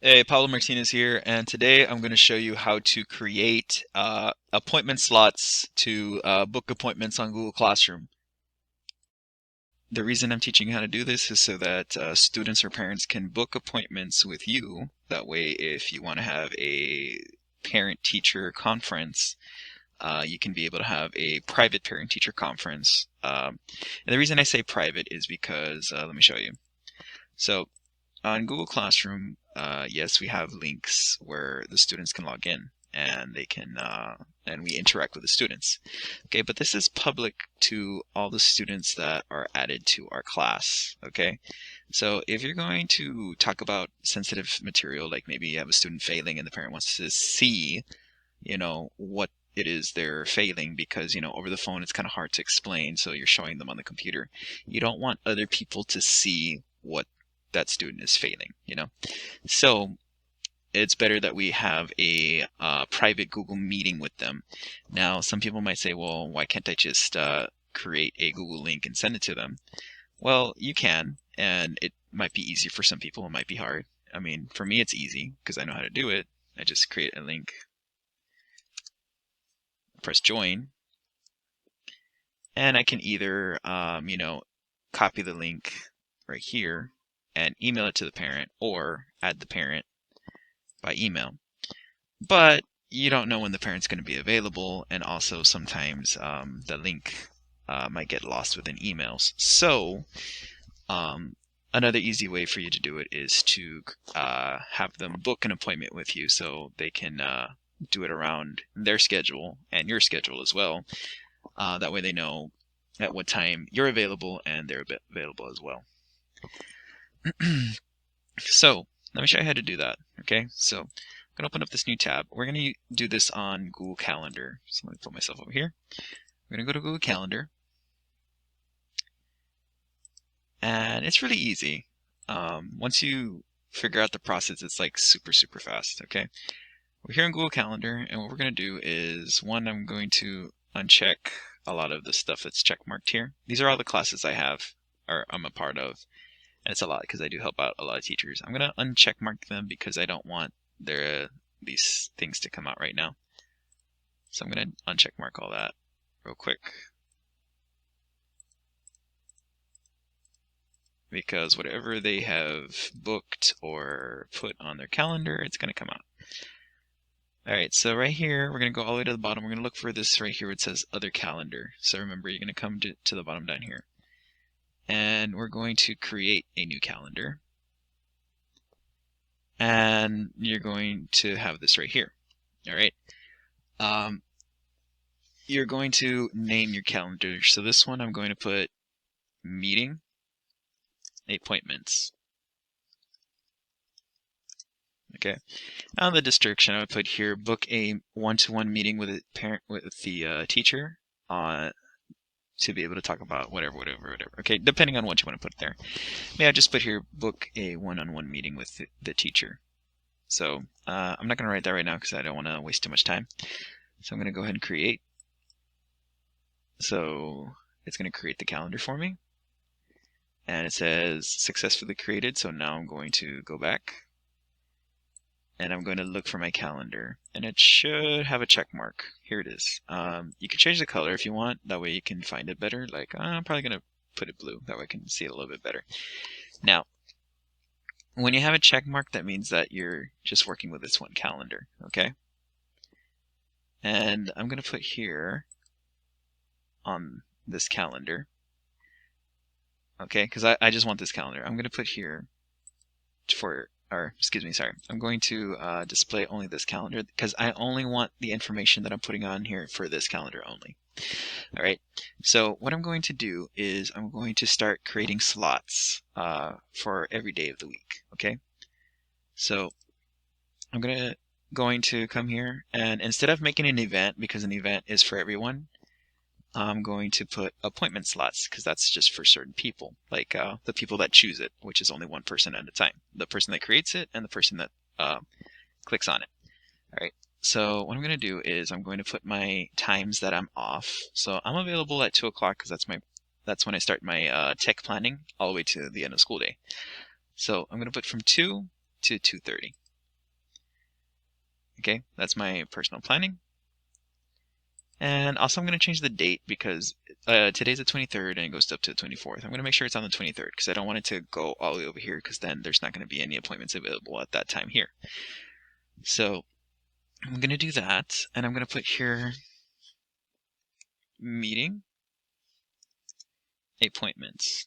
Hey, Pablo Martinez here, and today I'm going to show you how to create appointment slots to book appointments on Google Classroom. The reason I'm teaching you how to do this is so that students or parents can book appointments with you. That way, if you want to have a parent-teacher conference, you can be able to have a private parent-teacher conference. And the reason I say private is because, let me show you. So on Google Classroom, yes, we have links where the students can log in and they can and we interact with the students. Okay, but this is public to all the students that are added to our class. Okay, so if you're going to talk about sensitive material, like maybe you have a student failing and the parent wants to see, what it is they're failing because, over the phone it's kind of hard to explain, so you're showing them on the computer. You don't want other people to see what that student is failing. So it's better that we have a private Google meeting with them. Now, some people might say, well, why can't I just create a Google link and send it to them? Well, you can, and it might be easy for some people. It might be hard. I mean, for me, it's easy because I know how to do it. I just create a link, press join, and I can either, copy the link right here and email it to the parent or add the parent by email. But you don't know when the parent's going to be available, and also sometimes the link might get lost within emails. So um, another easy way for you to do it is to have them book an appointment with you so they can do it around their schedule and your schedule as well. That way they know at what time you're available and they're available as well. So let me show you how to do that. Okay, so I'm going to open up this new tab. We're going to do this on Google Calendar. So let me put myself over here. We're going to go to Google Calendar. And it's really easy. Once you figure out the process, it's like super, super fast. Okay, we're here in Google Calendar, and what we're going to do is, one, I'm going to uncheck a lot of the stuff that's check marked here. These are all the classes I have, or I'm a part of. And it's a lot because I do help out a lot of teachers. I'm going to uncheck mark them because I don't want these things to come out right now. So I'm going to uncheck mark all that real quick. Because whatever they have booked or put on their calendar, it's going to come out. All right, so right here, we're going to go all the way to the bottom. We're going to look for this right here where it says other calendar. So remember, you're going to come to the bottom down here. And we're going to create a new calendar. And you're going to have this right here. All right. You're going to name your calendar. So this one, I'm going to put meeting appointments. Okay. On the description, I would put here book a one-to-one meeting with a parent with the teacher to be able to talk about whatever. Okay, depending on what you want to put there. May I just put here book a one-on-one meeting with the teacher. So I'm not going to write that right now because I don't want to waste too much time. So I'm going to go ahead and create. So it's going to create the calendar for me. And it says successfully created. So now I'm going to go back and I'm going to look for my calendar, and it should have a check mark. Here it is. You can change the color if you want. That way you can find it better. Like I'm probably going to put it blue. That way I can see it a little bit better. Now, when you have a check mark, that means that you're just working with this one calendar. Okay. And I'm going to put here on this calendar. Okay, because I just want this calendar. I'm going to put here I'm going to display only this calendar because I only want the information that I'm putting on here for this calendar only. All right, so what I'm going to do is I'm going to start creating slots for every day of the week. Okay, so I'm going to come here, and instead of making an event, because an event is for everyone, I'm going to put appointment slots because that's just for certain people, like the people that choose it, which is only one person at a time. The person that creates it and the person that clicks on it. All right. So what I'm going to do is I'm going to put my times that I'm off. So I'm available at 2 o'clock because that's when I start my tech planning all the way to the end of school day. So I'm going to put from 2 to 2:30. Okay, that's my personal planning. And also I'm going to change the date because today's the 23rd and it goes up to the 24th. I'm going to make sure it's on the 23rd because I don't want it to go all the way over here because then there's not going to be any appointments available at that time here. So I'm going to do that, and I'm going to put here meeting appointments.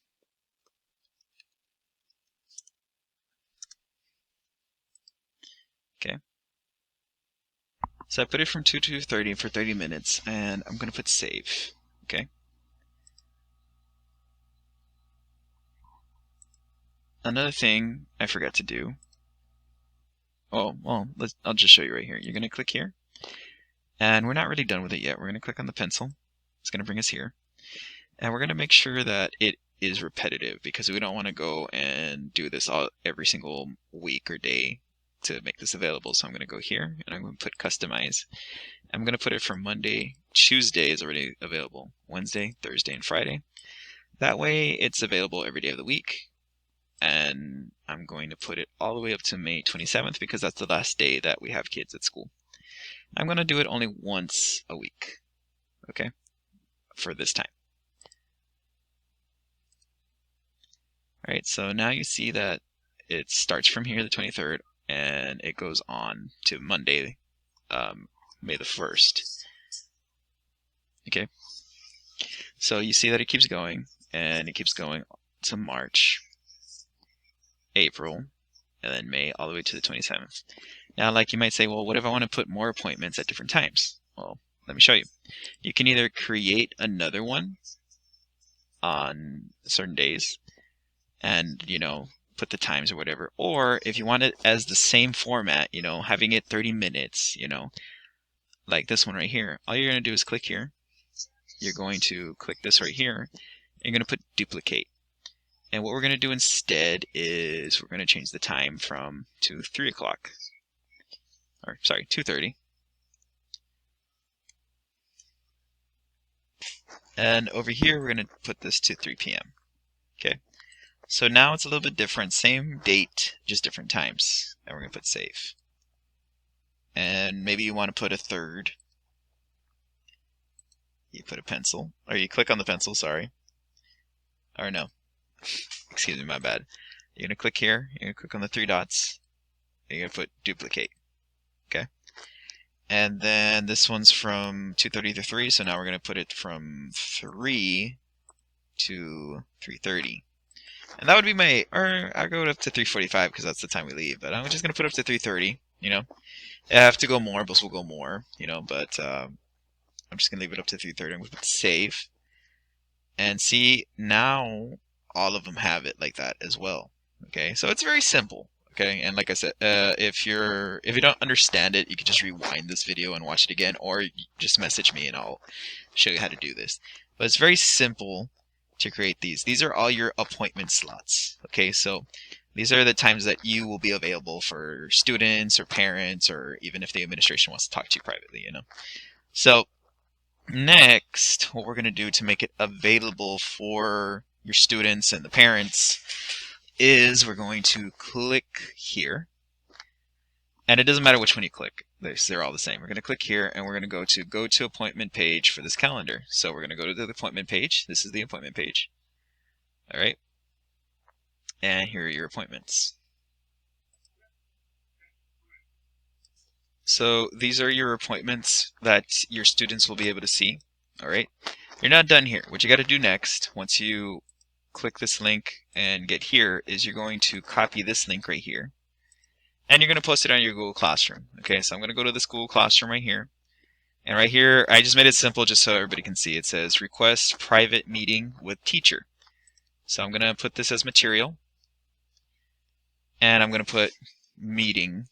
Okay. So I put it from 2 to 2:30 for 30 minutes, and I'm going to put save. Okay. Another thing I forgot to do. Oh, well, I'll just show you right here. You're going to click here, and we're not really done with it yet. We're going to click on the pencil. It's going to bring us here, and we're going to make sure that it is repetitive because we don't want to go and do this every single week or day to make this available. So I'm going to go here, and I'm going to put customize. I'm going to put it from Monday. Tuesday is already available. Wednesday, Thursday, and Friday. That way it's available every day of the week. And I'm going to put it all the way up to May 27th because that's the last day that we have kids at school. I'm going to do it only once a week, okay, for this time. All right, so now you see that it starts from here, the 23rd, and it goes on to Monday, May the 1st. Okay, so you see that it keeps going, and it keeps going to March, April, and then May, all the way to the 27th. Now, like you might say, well, what if I want to put more appointments at different times? Well, let me show you. You can either create another one on certain days and, put the times or whatever. Or if you want it as the same format, having it 30 minutes, like this one right here, all you're going to do is click here. You're going to click this right here. And you're going to put duplicate. And what we're going to do instead is we're going to change the time from to 3 o'clock. Or, sorry, 2:30. And over here, we're going to put this to 3 p.m. Okay. So now it's a little bit different. Same date, just different times. And we're going to put save. And maybe you want to put a third. You put a pencil, or you click on the pencil, sorry. Or no. Excuse me, my bad. You're going to click here. You're going to click on the 3 dots. You're going to put duplicate. Okay. And then this one's from 2:30 to 3, so now we're going to put it from 3 to 3:30. And that would be my, or I'll go up to 3:45 because that's the time we leave. But I'm just going to put up to 3:30, I have to go more, but we'll go more, but I'm just going to leave it up to 3:30. I'm going to put save. And see, now all of them have it like that as well. Okay, so it's very simple. Okay, and like I said, if you don't understand it, you can just rewind this video and watch it again, or just message me and I'll show you how to do this. But it's very simple to create these. These are all your appointment slots. Okay, so these are the times that you will be available for students or parents, or even if the administration wants to talk to you privately, So next, what we're going to do to make it available for your students and the parents is we're going to click here. And it doesn't matter which one you click. They're all the same. We're going to click here, and we're going to go to appointment page for this calendar. So we're going to go to the appointment page. This is the appointment page. All right. And here are your appointments. So these are your appointments that your students will be able to see. All right. You're not done here. What you got to do next, once you click this link and get here, is you're going to copy this link right here. And you're going to post it on your Google Classroom. Okay, so I'm going to go to this Google Classroom right here. And right here, I just made it simple just so everybody can see. It says request private meeting with teacher. So I'm going to put this as material. And I'm going to put meeting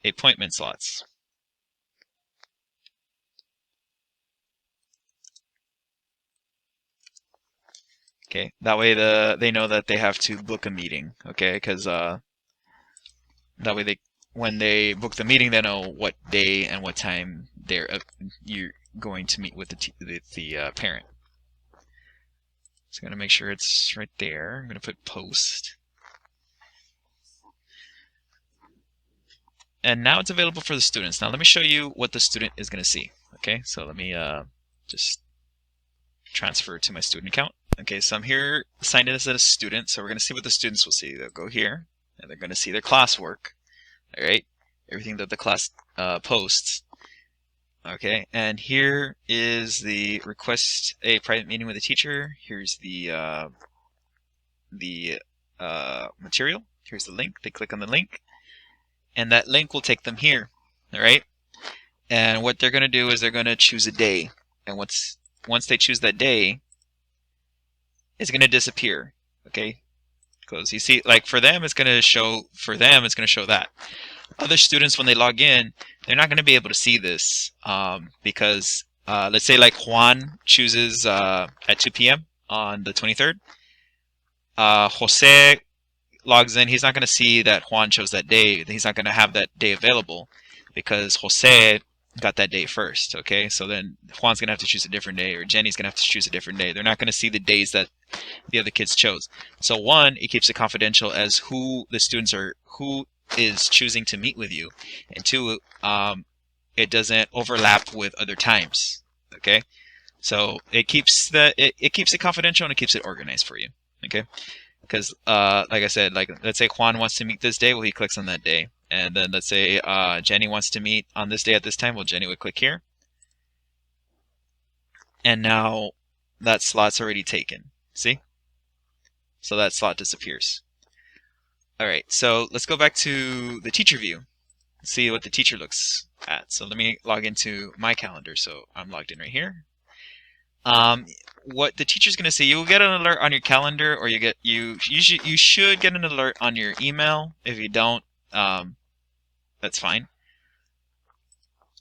appointment slots. Okay, that way they know that they have to book a meeting. Okay, because that way when they book the meeting, they know what day and what time you're going to meet with the parent. So I'm going to make sure it's right there. I'm going to put post. And now it's available for the students. Now let me show you what the student is going to see. Okay, so let me just transfer to my student account. Okay, so I'm here signed in as a student, so we're going to see what the students will see. They'll go here, and they're going to see their classwork, all right? Everything that the class posts. Okay, and here is the request a private meeting with a teacher. Here's the material. Here's the link. They click on the link, and that link will take them here, all right? And what they're going to do is they're going to choose a day, and once they choose that day, it's going to disappear. Okay, because you see, like for them, it's going to show. For them, it's going to show that. Other students, when they log in, they're not going to be able to see this because let's say like Juan chooses at 2 p.m. on the 23rd. Jose logs in. He's not going to see that Juan chose that day. He's not going to have that day available because Jose got that day first. Okay, so then Juan's going to have to choose a different day, or Jenny's going to have to choose a different day. They're not going to see the days that the other kids chose. So one, it keeps it confidential as who the students are, who is choosing to meet with you, and two, it doesn't overlap with other times. Okay, so it keeps it keeps it confidential, and it keeps it organized for you. Okay, because like I said, like let's say Juan wants to meet this day, well he clicks on that day, and then let's say Jenny wants to meet on this day at this time, well Jenny would click here, and now that slot's already taken. See? So that slot disappears. Alright, so let's go back to the teacher view, see what the teacher looks at. So let me log into my calendar. So I'm logged in right here. What the teacher's going to see, you'll get an alert on your calendar, or you should get an alert on your email. If you don't, that's fine.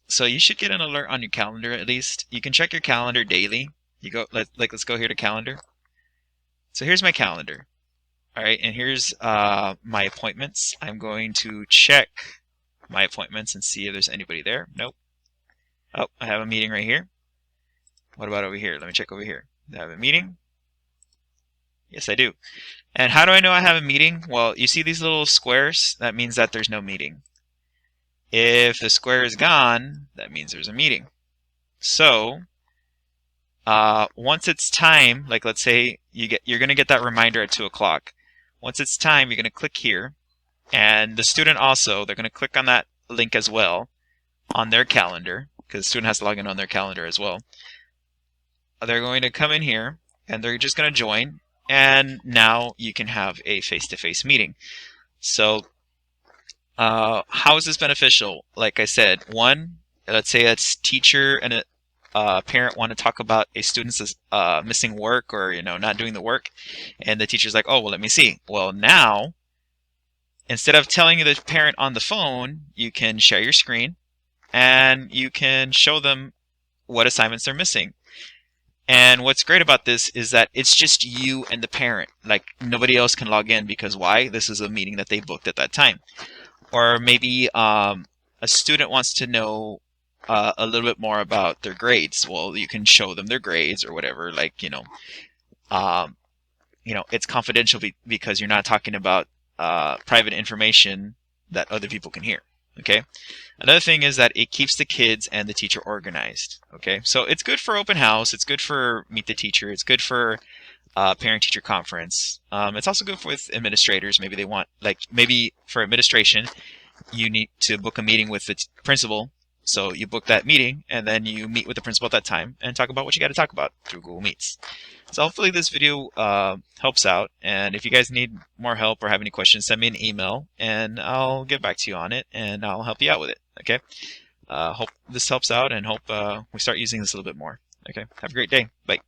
So you should get an alert on your calendar at least. You can check your calendar daily. You go let's go here to calendar. So here's my calendar. All right, and here's my appointments. I'm going to check my appointments and see if there's anybody there. Nope. Oh, I have a meeting right here. What about over here? Let me check over here. Do I have a meeting? Yes, I do. And how do I know I have a meeting? Well, you see these little squares? That means that there's no meeting. If the square is gone, that means there's a meeting. So once it's time, like let's say you're going to get that reminder at 2 o'clock. Once it's time, you're going to click here, and the student also, they're going to click on that link as well on their calendar, because the student has to log in on their calendar as well. They're going to come in here, and they're just going to join, and now you can have a face-to-face meeting. So how is this beneficial? Like I said, one, let's say it's teacher and a parent want to talk about a student's missing work, or not doing the work, and the teacher's like, oh well, let me see. Well, now instead of telling the parent on the phone, you can share your screen and you can show them what assignments they're missing. And what's great about this is that it's just you and the parent. Like nobody else can log in, because why? This is a meeting that they booked at that time. Or maybe a student wants to know a little bit more about their grades. Well, you can show them their grades or whatever. Like it's confidential because you're not talking about private information that other people can hear. Okay. Another thing is that it keeps the kids and the teacher organized. Okay. So it's good for open house. It's good for meet the teacher. It's good for parent-teacher conference. It's also good with administrators. Maybe they want, maybe for administration, you need to book a meeting with the principal. So you book that meeting, and then you meet with the principal at that time and talk about what you got to talk about through Google Meets. So hopefully this video helps out. And if you guys need more help or have any questions, send me an email, and I'll get back to you on it, and I'll help you out with it. Okay. Hope this helps out, and hope we start using this a little bit more. Okay. Have a great day. Bye.